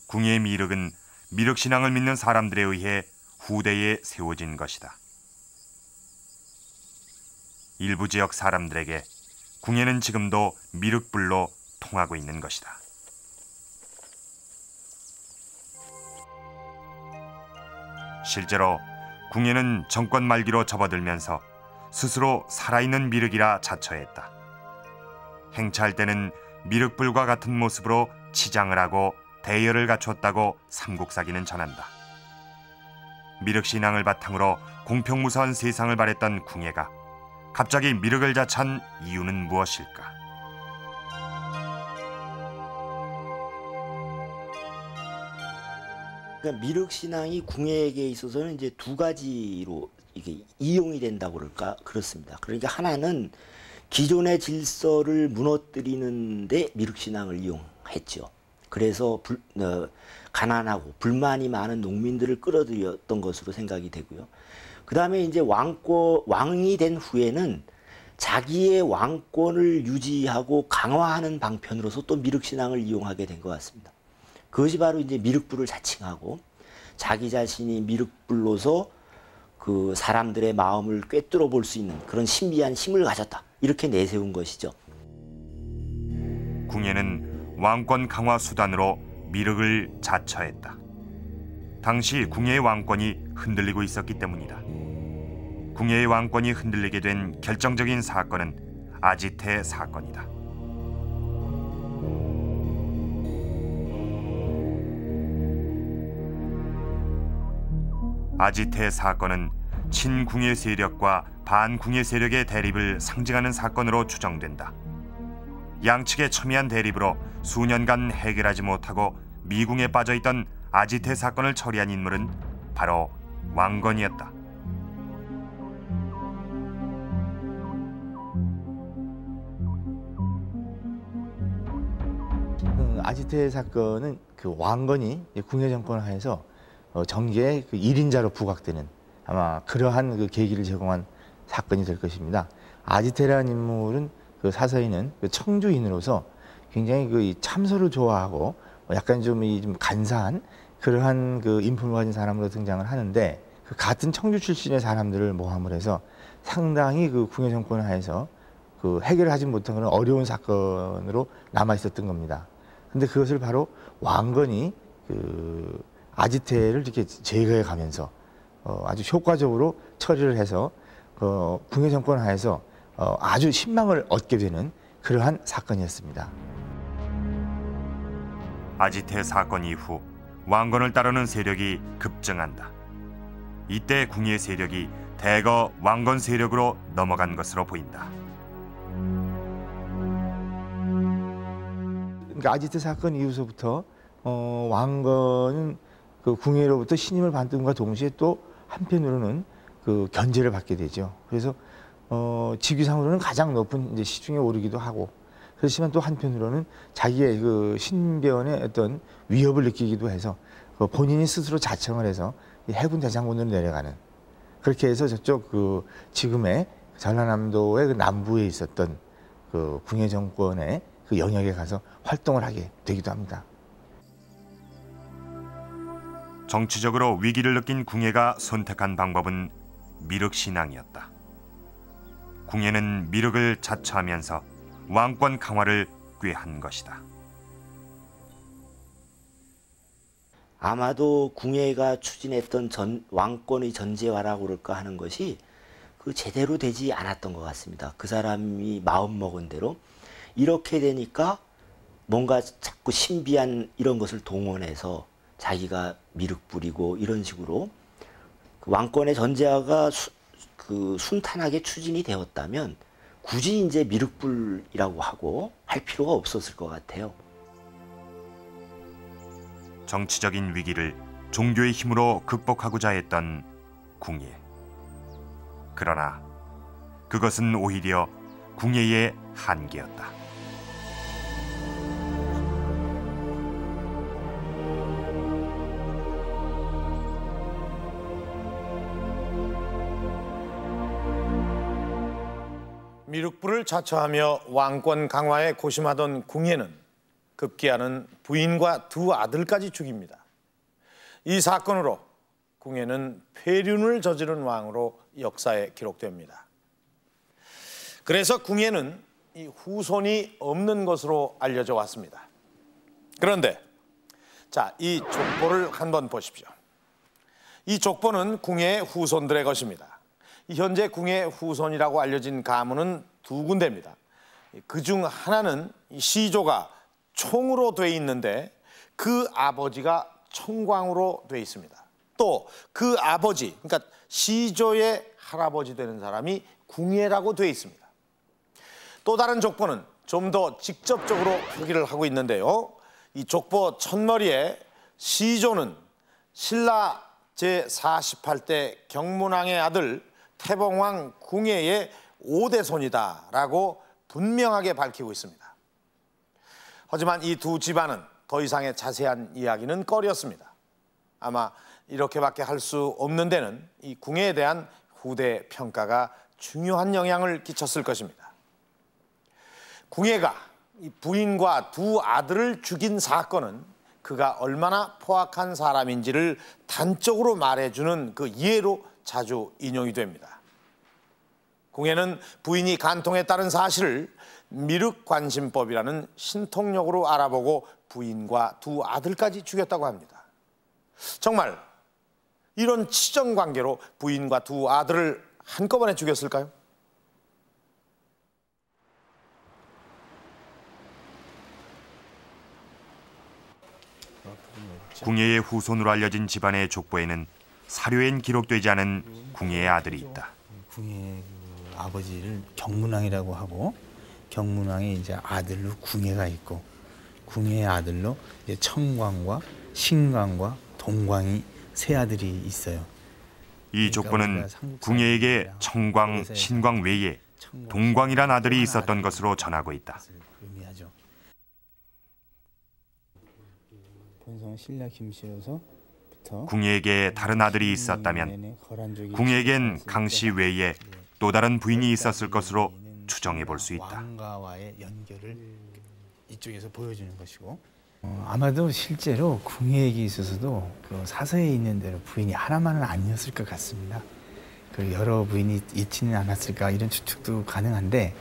궁예 미륵은 미륵 신앙을 믿는 사람들에 의해 후대에 세워진 것이다. 일부 지역 사람들에게 궁예는 지금도 미륵불로 통하고 있는 것이다. 실제로 궁예는 정권 말기로 접어들면서 스스로 살아있는 미륵이라 자처했다. 행차할 때는 미륵불과 같은 모습으로 치장을 하고 대열을 갖췄다고 삼국사기는 전한다. 미륵신앙을 바탕으로 공평무사한 세상을 바랬던 궁예가 갑자기 미륵을 자처한 이유는 무엇일까? 그러니까 미륵신앙이 궁예에게 있어서는 이제 두 가지로 이게 이용이 된다고 그럴까 그렇습니다. 그러니까 하나는 기존의 질서를 무너뜨리는데 미륵신앙을 이용했죠. 그래서 가난하고 불만이 많은 농민들을 끌어들였던 것으로 생각이 되고요. 그 다음에 이제 왕이 된 후에는 자기의 왕권을 유지하고 강화하는 방편으로서 또 미륵신앙을 이용하게 된 것 같습니다. 그것이 바로 이제 미륵불을 자칭하고 자기 자신이 미륵불로서 그 사람들의 마음을 꿰뚫어 볼 수 있는 그런 신비한 힘을 가졌다. 이렇게 내세운 것이죠. 궁예는 왕권 강화 수단으로 미륵을 자처했다. 당시 궁예의 왕권이 흔들리고 있었기 때문이다. 궁예의 왕권이 흔들리게 된 결정적인 사건은 아지태 사건이다. 아지태 사건은 친궁예 세력과 반궁예 세력의 대립을 상징하는 사건으로 추정된다. 양측의 첨예한 대립으로 수년간 해결하지 못하고 미궁에 빠져있던 아지태 사건을 처리한 인물은 바로 왕건이었다. 아지태 사건은 그 왕건이 궁예 정권을 하에서 정계의 그 1인자로 부각되는 아마 그러한 그 계기를 제공한 사건이 될 것입니다. 아지태라는 인물은 그 사서에는 그 청주인으로서 굉장히 그 참소를 좋아하고 약간 좀 간사한 그러한 그 인품을 가진 사람으로 등장을 하는데 그 같은 청주 출신의 사람들을 모함을 해서 상당히 그 궁예 정권을 하에서 그 해결하지 못한 그런 어려운 사건으로 남아 있었던 겁니다. 근데 그것을 바로 왕건이 그 아지태를 이렇게 제거해 가면서 아주 효과적으로 처리를 해서 궁예 정권 하에서 아주 신망을 얻게 되는 그러한 사건이었습니다. 아지태 사건 이후 왕건을 따르는 세력이 급증한다. 이때 궁예 세력이 대거 왕건 세력으로 넘어간 것으로 보인다. 그러니까 아지태 사건 이후서부터 왕건은 그 궁예로부터 신임을 받는과 동시에 또 한편으로는 그 견제를 받게 되죠. 그래서 직위상으로는 가장 높은 이제 시중에 오르기도 하고, 그렇지만 또 한편으로는 자기의 그 신변의 어떤 위협을 느끼기도 해서 본인이 스스로 자청을 해서 해군 대장군으로 내려가는, 그렇게 해서 저쪽 그 지금의 전라남도의 그 남부에 있었던 그 궁예 정권의 그 영역에 가서 활동을 하게 되기도 합니다. 정치적으로 위기를 느낀 궁예가 선택한 방법은 미륵신앙이었다. 궁예는 미륵을 자처하면서 왕권 강화를 꾀한 것이다. 아마도 궁예가 추진했던 왕권의 전제화라고 그럴까 하는 것이 그 제대로 되지 않았던 것 같습니다. 그 사람이 마음먹은 대로 이렇게 되니까 뭔가 자꾸 신비한 이런 것을 동원해서 자기가 미륵 부리고 이런 식으로 그 왕권의 전제화가 순탄하게 추진이 되었다면 굳이 이제 미륵불이라고 하고 할 필요가 없었을 것 같아요. 정치적인 위기를 종교의 힘으로 극복하고자 했던 궁예. 그러나 그것은 오히려 궁예의 한계였다. 미륵불을 자처하며 왕권 강화에 고심하던 궁예는 급기야는 부인과 두 아들까지 죽입니다. 이 사건으로 궁예는 폐륜을 저지른 왕으로 역사에 기록됩니다. 그래서 궁예는 이 후손이 없는 것으로 알려져 왔습니다. 그런데 자, 이 족보를 한번 보십시오. 이 족보는 궁예의 후손들의 것입니다. 현재 궁예 후손이라고 알려진 가문은 두 군데입니다. 그중 하나는 시조가 총으로 돼 있는데 그 아버지가 청광으로 돼 있습니다. 또 그 아버지, 그러니까 시조의 할아버지 되는 사람이 궁예라고 돼 있습니다. 또 다른 족보는 좀 더 직접적으로 표기를 하고 있는데요. 이 족보 첫머리에 시조는 신라 제48대 경문왕의 아들 태봉왕 궁예의 5대 손이다라고 분명하게 밝히고 있습니다. 하지만 이 두 집안은 더 이상의 자세한 이야기는 꺼렸습니다. 아마 이렇게밖에 할 수 없는 데는 이 궁예에 대한 후대 평가가 중요한 영향을 끼쳤을 것입니다. 궁예가 이 부인과 두 아들을 죽인 사건은 그가 얼마나 포악한 사람인지를 단적으로 말해주는 그 예로 자주 인용이 됩니다. 궁예는 부인이 간통했다는 사실을 미륵관심법이라는 신통력으로 알아보고 부인과 두 아들까지 죽였다고 합니다. 정말 이런 치정관계로 부인과 두 아들을 한꺼번에 죽였을까요? 궁예의 후손으로 알려진 집안의 족보에는 사료엔 기록되지 않은 궁예의 아들이 있다. 궁예 아버지를 경문왕이라고 하고 경문왕의 이제 아들로 궁예가 있고 궁예의 아들로 이제 청광과 신광과 동광이 세 아들이 있어요. 이 족보는 궁예에게 청광, 신광 외에 동광이란 아들이 있었던 것으로 전하고 있다. 의미하죠. 본성 신라 김씨로서 궁예에게 다른 아들이 있었다면 궁예에겐 강씨 외에 또 다른 부인이 있었을 것으로 추정해 볼 수 있다. 왕가와의 연결을 이쪽에서 보여주는 것이고 아마도 실제로 궁예에게 있어서도 그 사서에 있는 대로 부인이 하나만은 아니었을 것 같습니다. 그 여러 부인이 있지는 않았을까 이런 추측도 가능한데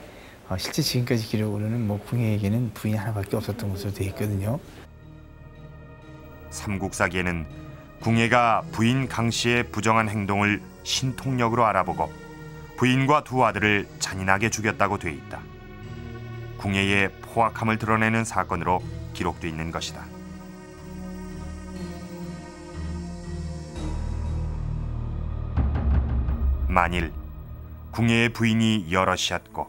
실제 지금까지 기록으로는 뭐 궁예에게는 부인이 하나밖에 없었던 것으로 되어 있거든요. 삼국사기에는 궁예가 부인 강씨의 부정한 행동을 신통력으로 알아보고 부인과 두 아들을 잔인하게 죽였다고 돼 있다. 궁예의 포악함을 드러내는 사건으로 기록돼 있는 것이다. 만일 궁예의 부인이 여럿이었고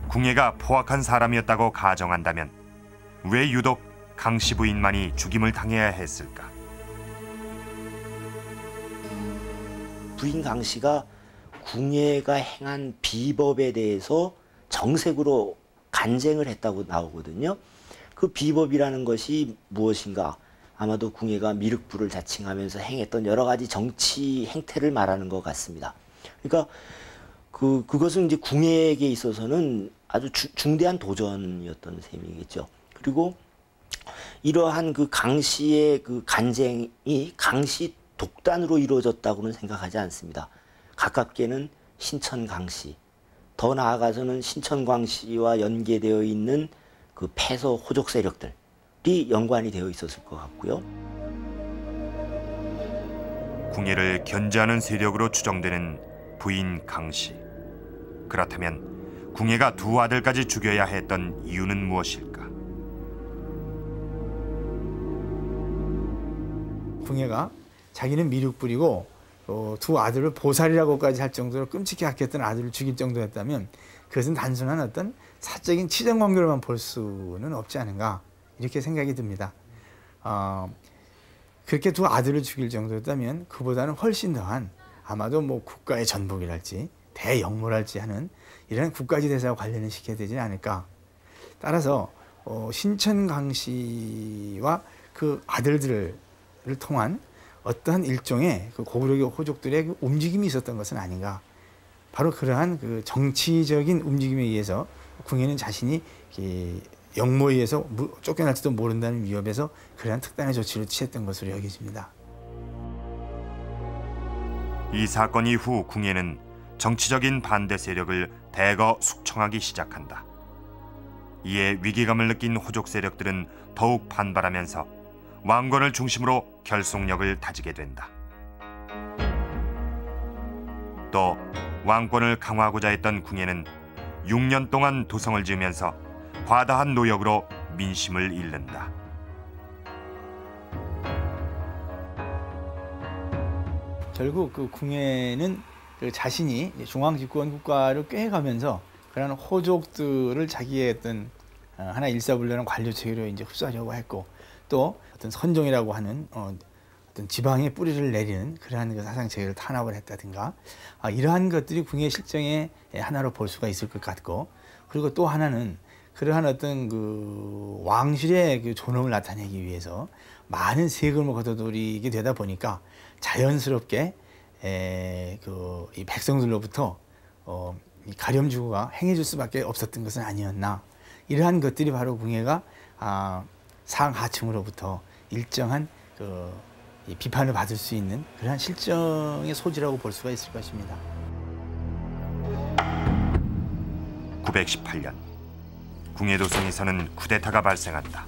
궁예가 포악한 사람이었다고 가정한다면 왜 유독 강씨 부인만이 죽임을 당해야 했을까? 부인 강씨가 궁예가 행한 비법에 대해서 정색으로 간쟁을 했다고 나오거든요. 그 비법이라는 것이 무엇인가? 아마도 궁예가 미륵부를 자칭하면서 행했던 여러 가지 정치 행태를 말하는 것 같습니다. 그러니까 그것은 이제 궁예에게 있어서는 아주 중대한 도전이었던 셈이겠죠. 그리고 이러한 그 강씨의 그 간쟁이 강씨 독단으로 이루어졌다고는 생각하지 않습니다. 가깝게는 신천 강씨, 더 나아가서는 신천 광씨와 연계되어 있는 그 패서 호족 세력들이 연관이 되어 있었을 것 같고요. 궁예를 견제하는 세력으로 추정되는 부인 강씨. 그렇다면 궁예가 두 아들까지 죽여야 했던 이유는 무엇일까? 궁예가 자기는 미륵불이고 두 아들을 보살이라고까지 할 정도로 끔찍히 아꼈던 아들을 죽일 정도였다면 그것은 단순한 어떤 사적인 치정 관계로만 볼 수는 없지 않은가 이렇게 생각이 듭니다. 그렇게 두 아들을 죽일 정도였다면 그보다는 훨씬 더한 아마도 뭐 국가의 전복이랄지 대영모랄지 하는 이런 국가지대사와 관련을 시켜야 되지 않을까. 따라서 신천강 씨와 그 아들들을 통한 어떠한 일종의 그 고구려의 호족들의 그 움직임이 있었던 것은 아닌가. 바로 그러한 그 정치적인 움직임에 의해서 궁예는 자신이 영모에 의해서 쫓겨날지도 모른다는 위협에서 그러한 특단의 조치를 취했던 것으로 여겨집니다. 이 사건 이후 궁예는 정치적인 반대 세력을 대거 숙청하기 시작한다. 이에 위기감을 느낀 호족 세력들은 더욱 반발하면서 왕건을 중심으로 결속력을 다지게 된다. 또 왕권을 강화하고자 했던 궁예는 6년 동안 도성을 지으면서 과다한 노역으로 민심을 잃는다. 결국 그 궁예는 자신이 중앙집권 국가를 꾀해가면서 그런 호족들을 자기의 어떤 하나 일사불란한 관료 체계로 이제 흡수하려고 했고, 또 어떤 선종이라고 하는 어떤 지방에 뿌리를 내리는 그러한 그 사상 체계를 탄압을 했다든가, 이러한 것들이 궁예 실정의 하나로 볼 수가 있을 것 같고, 그리고 또 하나는 그러한 어떤 그 왕실의 그 존엄을 나타내기 위해서 많은 세금을 걷어들이게 되다 보니까 자연스럽게 이 백성들로부터 이 가렴주가 행해줄 수밖에 없었던 것은 아니었나. 이러한 것들이 바로 궁예가 상하층으로부터 일정한 이 비판을 받을 수 있는 그러한 실정의 소지라고 볼 수가 있을 것입니다. 918년 궁예도성에서는 쿠데타가 발생한다.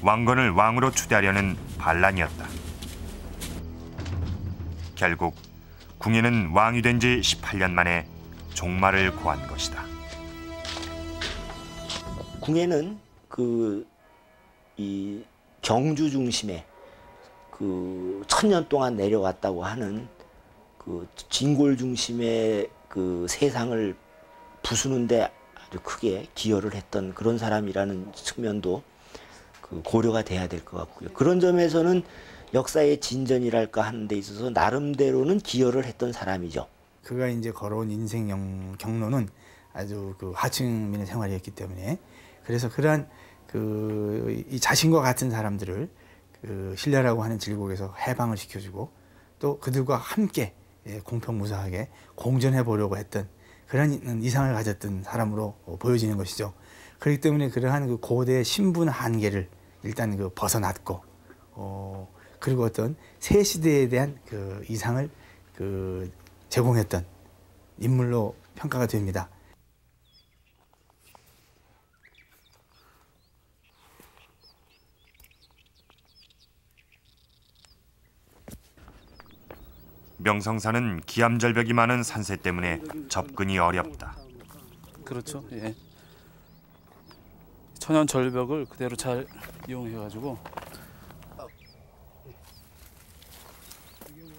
왕건을 왕으로 추대하려는 반란이었다. 결국 궁예는 왕이 된 지 18년 만에 종말을 고한 것이다. 궁예는 이 경주 중심에 1000년 동안 내려왔다고 하는 진골 중심의 세상을 부수는데 아주 크게 기여를 했던 그런 사람이라는 측면도 고려가 돼야 될 것 같고요. 그런 점에서는 역사의 진전이랄까 하는 데 있어서 나름대로는 기여를 했던 사람이죠. 그가 이제 걸어온 인생 경로는 아주 하층민의 생활이었기 때문에, 그래서 그러한 이 자신과 같은 사람들을 신라라고 하는 질곡에서 해방을 시켜주고 또 그들과 함께 공평무사하게 공존해 보려고 했던 그런 이상을 가졌던 사람으로 보여지는 것이죠. 그렇기 때문에 그러한 고대 신분 한계를 일단 벗어났고, 그리고 어떤 새 시대에 대한 이상을 제공했던 인물로 평가가 됩니다. 명성사는 기암절벽이 많은 산세 때문에 접근이 어렵다. 그렇죠. 예. 천연 절벽을 그대로 잘 이용해가지고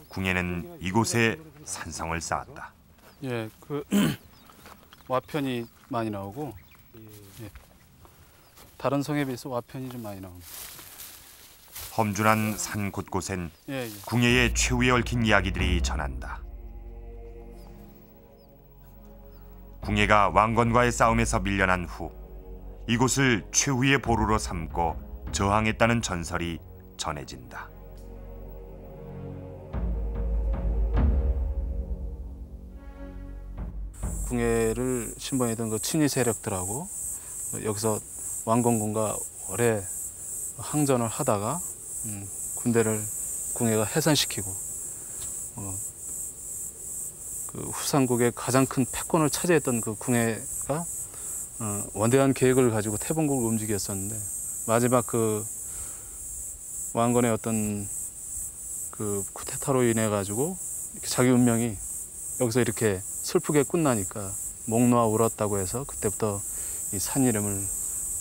궁예는 이곳에 산성을 쌓았다. 예, 와편이 많이 나오고 예. 다른 성에 비해서 와편이 좀 많이 나옵니다. 험준한 산 곳곳엔 예. 궁예의 최후에 얽힌 이야기들이 전한다. 궁예가 왕건과의 싸움에서 밀려난 후 이곳을 최후의 보루로 삼고 저항했다는 전설이 전해진다. 궁예를 신봉했던 친위 세력들하고 여기서 왕건군과 오래 항전을 하다가 군대를 궁예가 해산시키고 후삼국의 가장 큰 패권을 차지했던 궁예가 원대한 계획을 가지고 태봉국을 움직였었는데 마지막 왕건의 어떤 쿠데타로 인해 가지고 자기 운명이 여기서 이렇게 슬프게 끝나니까 목 놓아 울었다고 해서 그때부터 이 산 이름을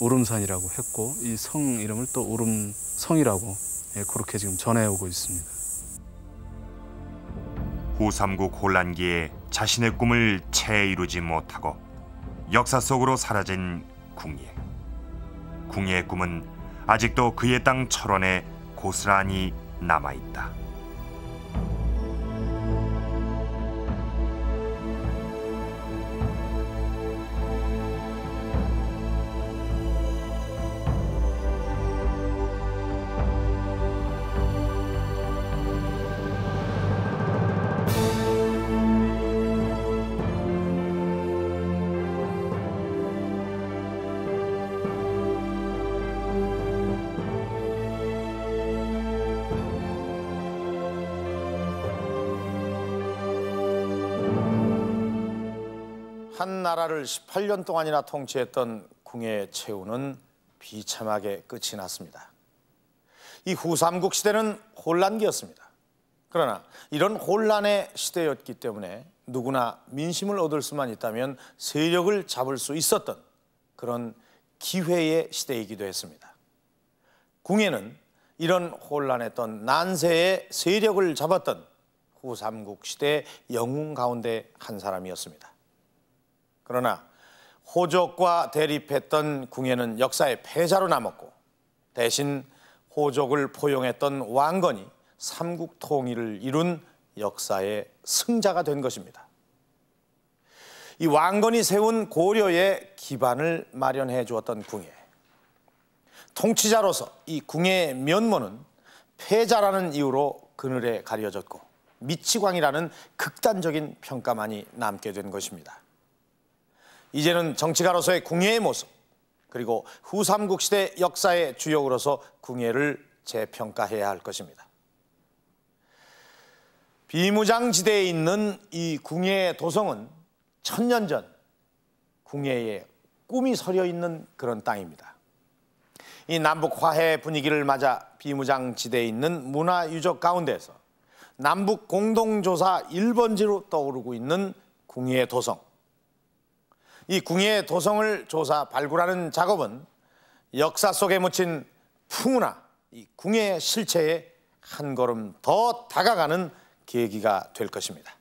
울음산이라고 했고 이 성 이름을 또 울음성이라고 그렇게 지금 전해오고 있습니다. 후삼국 혼란기에 자신의 꿈을 채 이루지 못하고 역사 속으로 사라진 궁예. 궁예의 꿈은 아직도 그의 땅 철원에 고스란히 남아있다. 한 나라를 18년 동안이나 통치했던 궁예의 최후는 비참하게 끝이 났습니다. 이 후삼국 시대는 혼란기였습니다. 그러나 이런 혼란의 시대였기 때문에 누구나 민심을 얻을 수만 있다면 세력을 잡을 수 있었던 그런 기회의 시대이기도 했습니다. 궁예는 이런 혼란했던 난세의 세력을 잡았던 후삼국 시대의 영웅 가운데 한 사람이었습니다. 그러나 호족과 대립했던 궁예는 역사의 패자로 남았고 대신 호족을 포용했던 왕건이 삼국 통일을 이룬 역사의 승자가 된 것입니다. 이 왕건이 세운 고려의 기반을 마련해 주었던 궁예. 통치자로서 이 궁예의 면모는 패자라는 이유로 그늘에 가려졌고 미치광이라는 극단적인 평가만이 남게 된 것입니다. 이제는 정치가로서의 궁예의 모습, 그리고 후삼국시대 역사의 주역으로서 궁예를 재평가해야 할 것입니다. 비무장지대에 있는 이 궁예 도성은 1000년 전 궁예의 꿈이 서려 있는 그런 땅입니다. 이 남북 화해 분위기를 맞아 비무장지대에 있는 문화유적 가운데서 남북 공동조사 1번지로 떠오르고 있는 궁예 도성. 이 궁예 도성을 조사 발굴하는 작업은 역사 속에 묻힌 풍우나 이 궁예 실체에 한 걸음 더 다가가는 계기가 될 것입니다.